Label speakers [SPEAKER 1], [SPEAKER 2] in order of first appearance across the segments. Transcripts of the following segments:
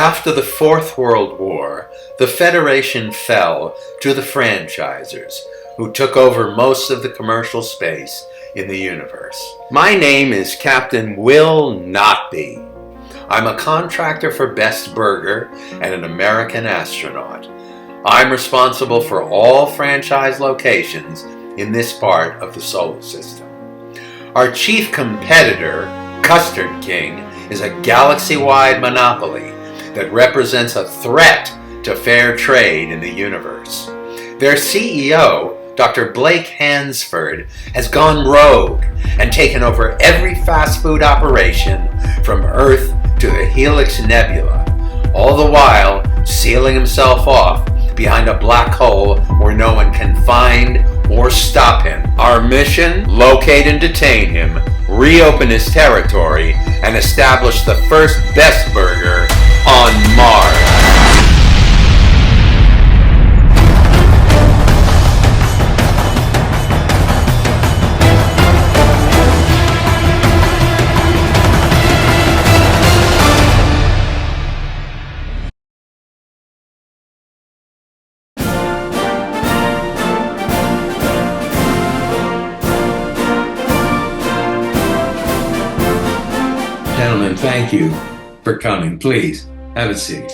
[SPEAKER 1] After the Fourth World War, the Federation fell to the franchisers, who took over most of the commercial space in the universe. My name is Captain Will Notby. I'm a contractor for Best Burger and an American astronaut. I'm responsible for all franchise locations in this part of the solar system. Our chief competitor, Custard King, is a galaxy-wide monopoly that represents a threat to fair trade in the universe. Their CEO, Dr. Blake Hansford, has gone rogue and taken over every fast food operation from Earth to the Helix Nebula, all the while sealing himself off behind a black hole where no one can find or stop him. Our mission: locate and detain him, reopen his territory, and establish the first Best Burger on Mars. Gentlemen, thank you for coming. Please, have a seat.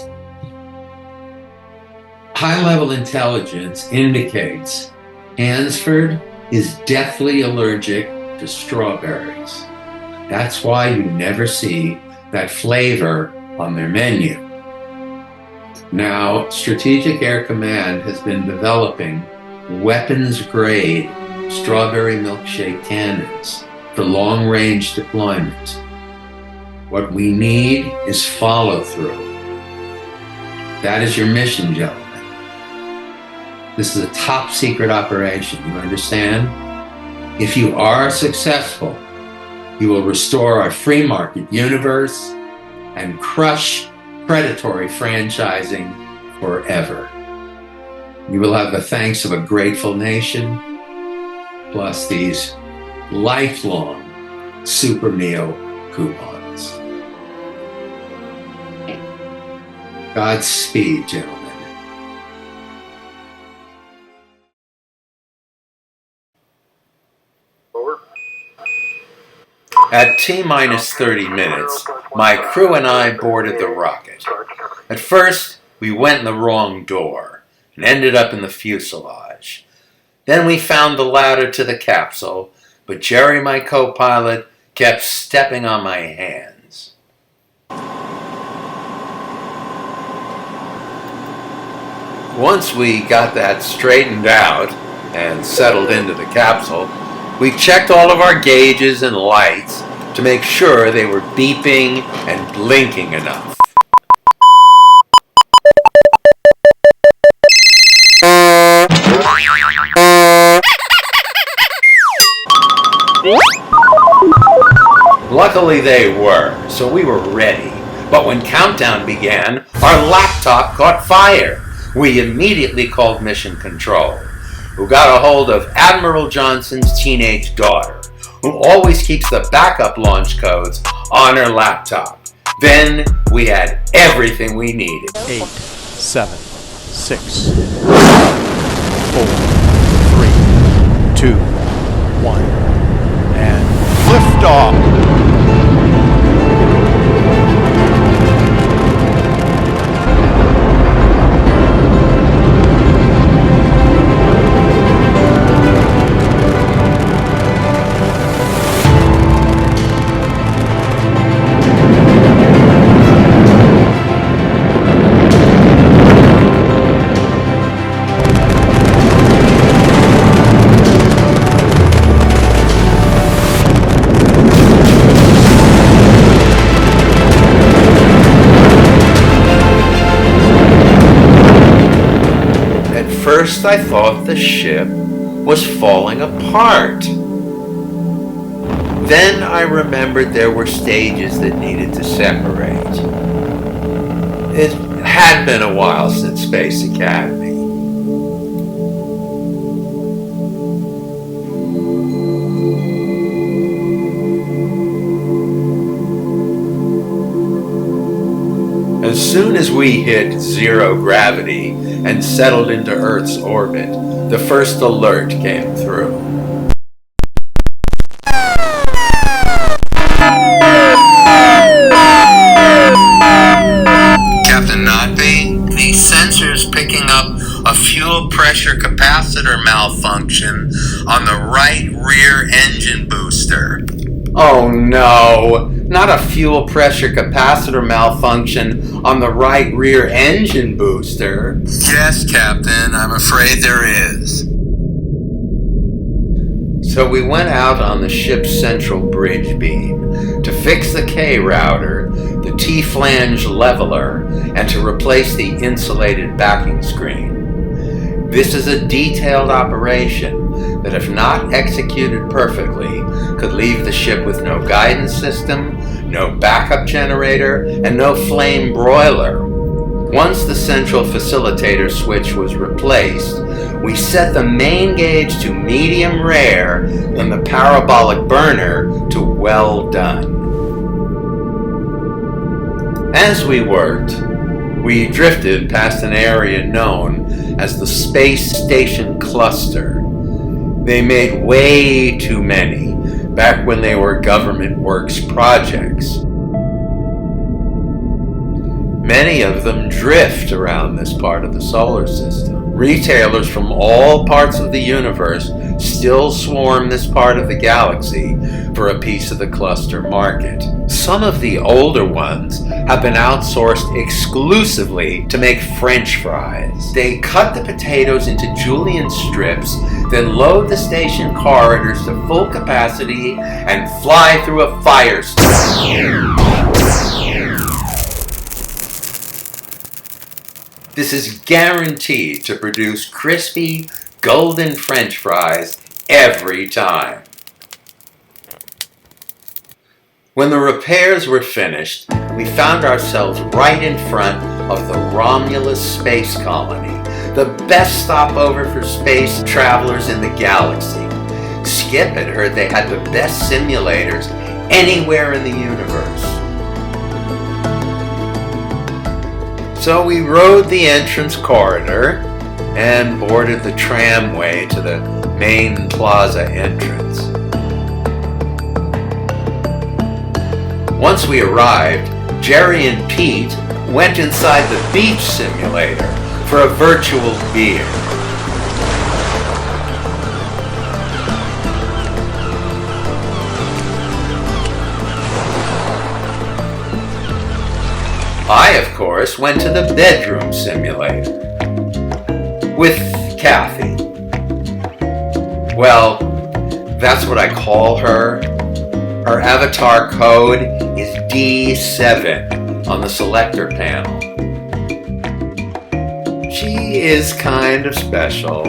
[SPEAKER 1] High-level intelligence indicates Hansford is deathly allergic to strawberries. That's why you never see that flavor on their menu. Now, Strategic Air Command has been developing weapons-grade strawberry milkshake cannons for long-range deployment. What we need is follow-through. That is your mission, gentlemen. This is a top-secret operation, you understand? If you are successful, you will restore our free market universe and crush predatory franchising forever. You will have the thanks of a grateful nation, plus these lifelong super meal coupons. Godspeed, gentlemen. At T-minus 30 minutes, my crew and I boarded the rocket. At first, we went in the wrong door and ended up in the fuselage. Then we found the ladder to the capsule, but Jerry, my co-pilot, kept stepping on my hands. Once we got that straightened out and settled into the capsule, we checked all of our gauges and lights to make sure they were beeping and blinking enough. Luckily they were, so we were ready. But when countdown began, our laptop caught fire. We immediately called Mission Control, who got a hold of Admiral Johnson's teenage daughter, who always keeps the backup launch codes on her laptop. Then we had everything we needed.
[SPEAKER 2] 8, 7, 6, 5, 4, 3, 2, 1, and liftoff.
[SPEAKER 1] First, I thought the ship was falling apart. Then I remembered there were stages that needed to separate. It had been a while since Space Academy. As soon as we hit zero gravity and settled into Earth's orbit, the first alert came through. Captain Notby, the sensor's picking up a fuel pressure capacitor malfunction on the right rear engine booster. Oh no, not a fuel pressure capacitor malfunction on the right rear engine booster. Yes, Captain, I'm afraid there is. So we went out on the ship's central bridge beam to fix the K router, the T-flange leveler, and to replace the insulated backing screen. This is a detailed operation that, if not executed perfectly, could leave the ship with no guidance system, no backup generator, and no flame broiler. Once the central facilitator switch was replaced, we set the main gauge to medium rare and the parabolic burner to well done. As we worked, we drifted past an area known as the Space Station Cluster. They made way too many back when they were government works projects. Many of them drift around this part of the solar system. Retailers from all parts of the universe still swarm this part of the galaxy for a piece of the cluster market. Some of the older ones have been outsourced exclusively to make French fries. They cut the potatoes into julienne strips, then load the station corridors to full capacity and fly through a firestorm. This is guaranteed to produce crispy, golden French fries every time. When the repairs were finished, we found ourselves right in front of the Romulus Space Colony, the best stopover for space travelers in the galaxy. Skip had heard they had the best simulators anywhere in the universe. So we rode the entrance corridor and boarded the tramway to the main plaza entrance. Once we arrived, Jerry and Pete went inside the beach simulator for a virtual beer. I, of course, went to the bedroom simulator with Kathy. Well, that's what I call her. Her avatar code is D7 on the selector panel. She is kind of special.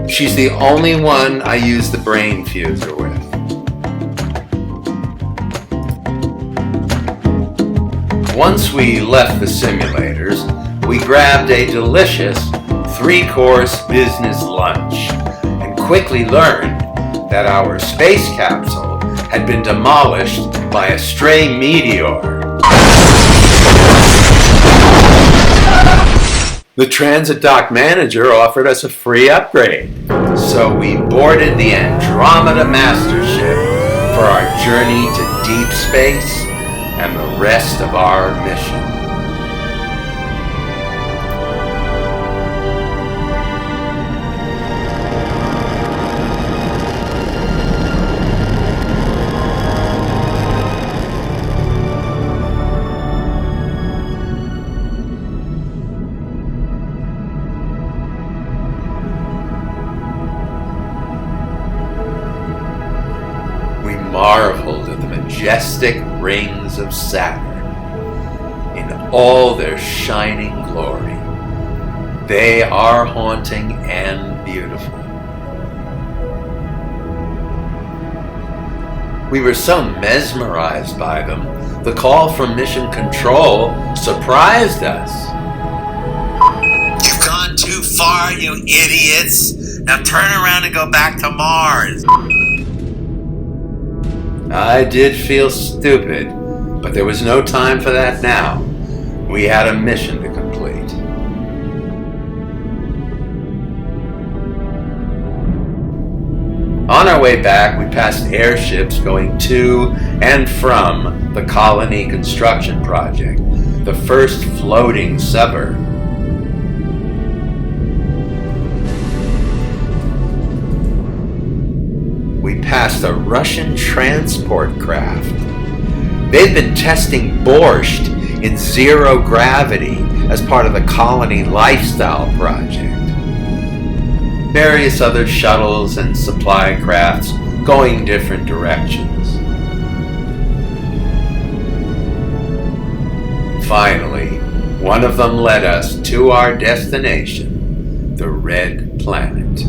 [SPEAKER 1] She's the only one I use the brain fuser with. Once we left the simulators, we grabbed a delicious 3-course business lunch and quickly learned that our space capsule had been demolished by a stray meteor. The transit dock manager offered us a free upgrade, so we boarded the Andromeda Master Ship for our journey to deep space and the rest of our mission. We marveled at the majestic rings of Saturn in all their shining glory. They are haunting and beautiful. We were so mesmerized by them, the call from Mission Control surprised us. You've gone too far, you idiots! Now turn around and go back to Mars! I did feel stupid, but there was no time for that now. We had a mission to complete. On our way back, we passed airships going to and from the colony construction project, the first floating suburb. We passed a Russian transport craft. They've been testing borscht in zero gravity as part of the colony lifestyle project. Various other shuttles and supply crafts going different directions. Finally, one of them led us to our destination, the Red Planet.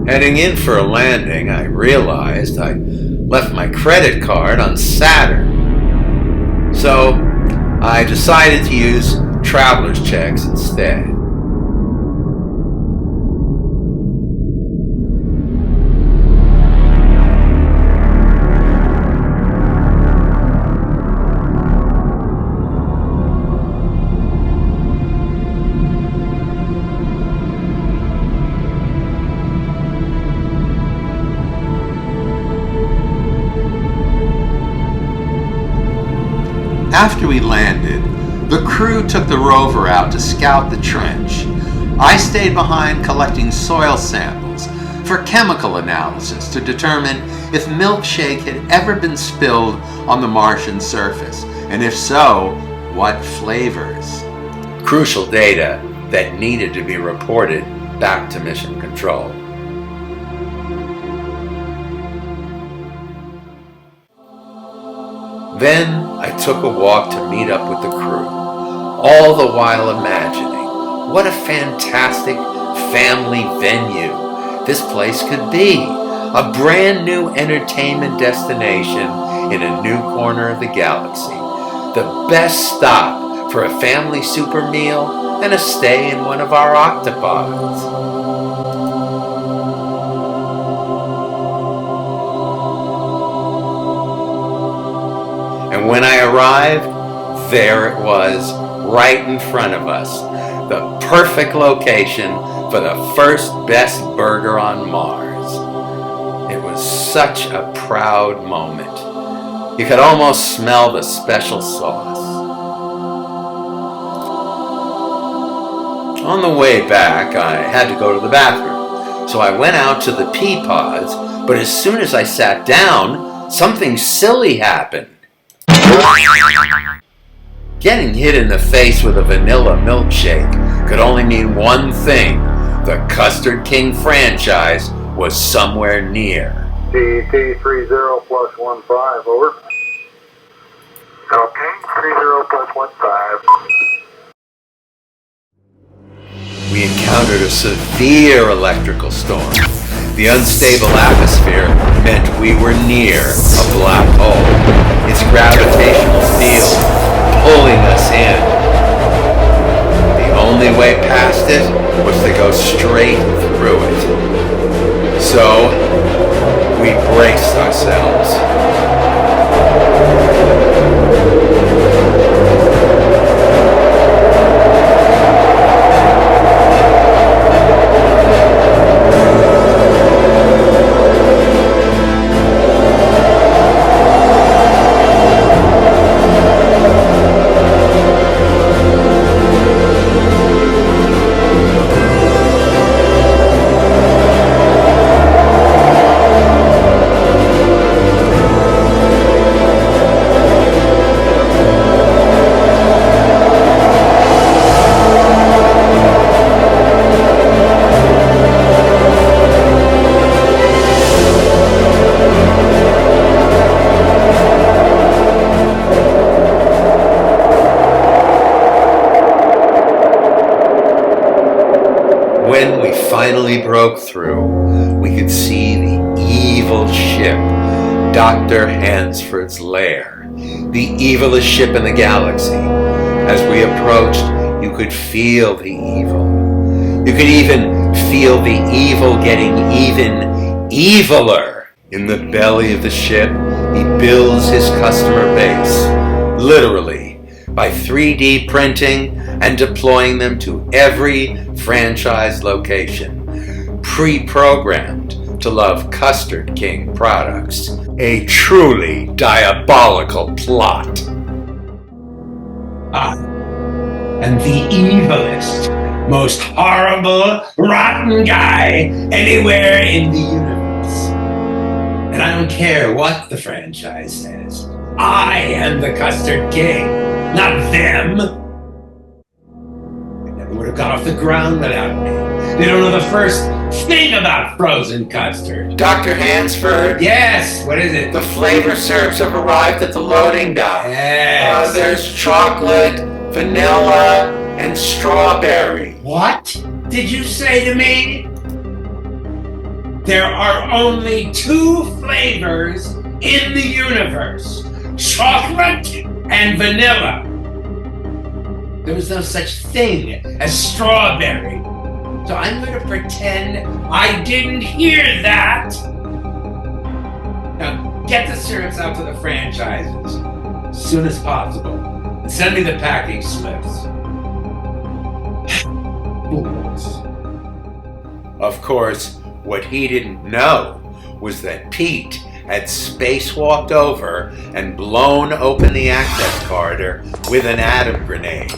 [SPEAKER 1] Heading in for a landing, I realized I left my credit card on Saturn. So I decided to use traveler's checks instead. After we landed, the crew took the rover out to scout the trench. I stayed behind collecting soil samples for chemical analysis to determine if milkshake had ever been spilled on the Martian surface, and if so, what flavors. Crucial data that needed to be reported back to Mission Control. Then I took a walk to meet up with the crew, all the while imagining what a fantastic family venue this place could be. A brand new entertainment destination in a new corner of the galaxy. The best stop for a family super meal and a stay in one of our octopods. And when I arrived, there it was, right in front of us. The perfect location for the first best burger on Mars. It was such a proud moment. You could almost smell the special sauce. On the way back, I had to go to the bathroom. So I went out to the pee pods, but as soon as I sat down, something silly happened. Getting hit in the face with a vanilla milkshake could only mean one thing. The Custard King franchise was somewhere near.
[SPEAKER 3] DET 30 plus 15, over. Okay, 30 plus 15.
[SPEAKER 1] We encountered a severe electrical storm. The unstable atmosphere meant we were near a black hole, its gravitational field pulling us in. The only way past it was to go straight through it. So, we braced ourselves. When we finally broke through, we could see the evil ship Dr. Hansford's lair, the evilest ship in the galaxy. As we approached, you could feel the evil. You could even feel the evil getting even eviler. In the belly of the ship, he builds his customer base, literally, by 3D printing and deploying them to every franchise location, pre-programmed to love Custard King products. A truly diabolical plot.
[SPEAKER 4] And the evilest, most horrible, rotten guy anywhere in the universe. And I don't care what the franchise says. I am the Custard King, not them. They never would have got off the ground without me. They don't know the first thing about frozen custard.
[SPEAKER 1] Dr. Hansford?
[SPEAKER 4] Yes, what is it?
[SPEAKER 1] The flavor syrups have arrived at the loading dock.
[SPEAKER 4] Yes.
[SPEAKER 1] There's chocolate, vanilla, and strawberry.
[SPEAKER 4] What did you say to me? There are only 2 flavors in the universe: chocolate and vanilla. There was no such thing as strawberry. So I'm going to pretend I didn't hear that. Now get the syrups out to the franchises as soon as possible. And send me the packing slips.
[SPEAKER 1] Of course, what he didn't know was that Pete had spacewalked over and blown open the access corridor with an atom grenade.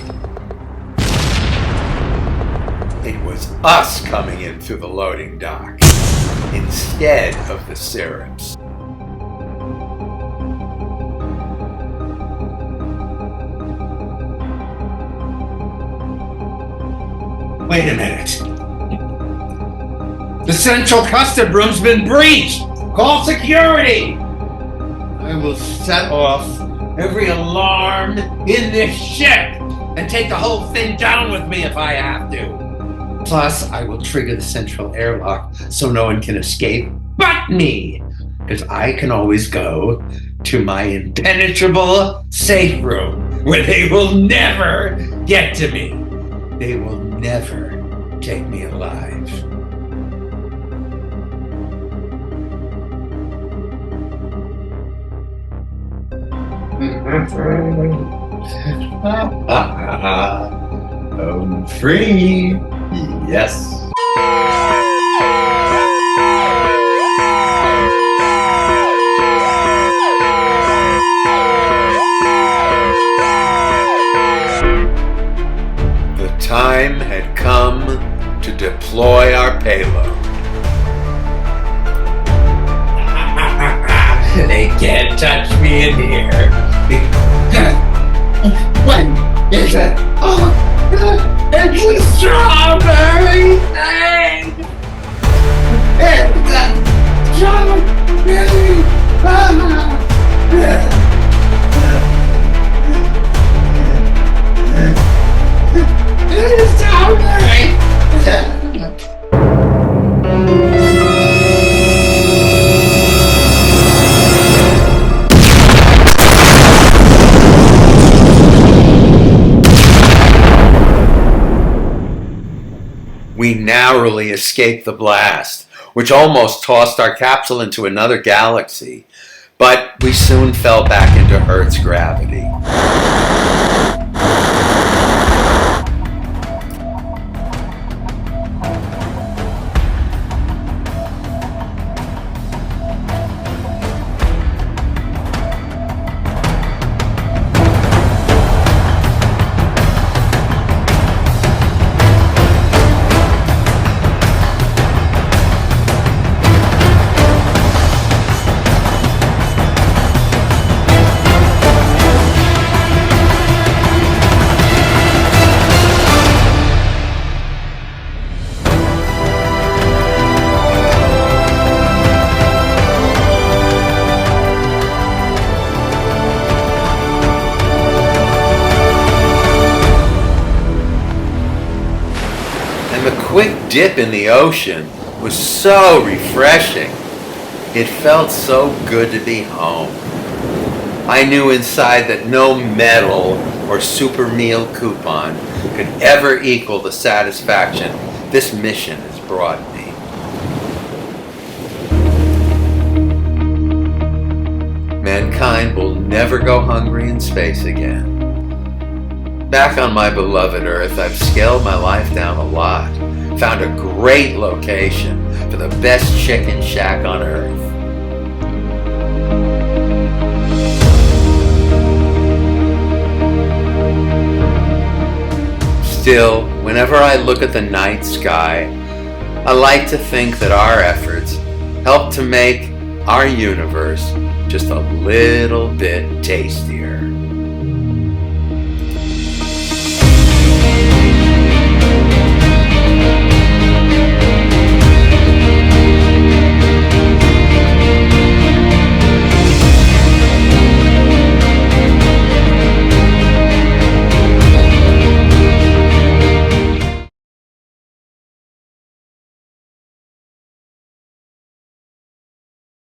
[SPEAKER 1] It was us coming in through the loading dock instead of the syrups.
[SPEAKER 4] Wait a minute. The central custard room's been breached. Call security. I will set off every alarm in this ship and take the whole thing down with me if I have to. Plus, I will trigger the central airlock so no one can escape but me, because I can always go to my impenetrable safe room where they will never get to me. They will never take me alive. I'm free. Yes.
[SPEAKER 1] The time had come to deploy our payload.
[SPEAKER 4] They can't touch me in here. What is it? Oh, it's a strawberry thing! It's a strawberry! It's strawberry!
[SPEAKER 1] We narrowly escaped the blast, which almost tossed our capsule into another galaxy, but we soon fell back into Earth's gravity. The quick dip in the ocean was so refreshing. It felt so good to be home. I knew inside that no medal or super meal coupon could ever equal the satisfaction this mission has brought me. Mankind will never go hungry in space again. Back on my beloved Earth, I've scaled my life down a lot. Found a great location for the best chicken shack on Earth. Still, whenever I look at the night sky, I like to think that our efforts help to make our universe just a little bit tastier.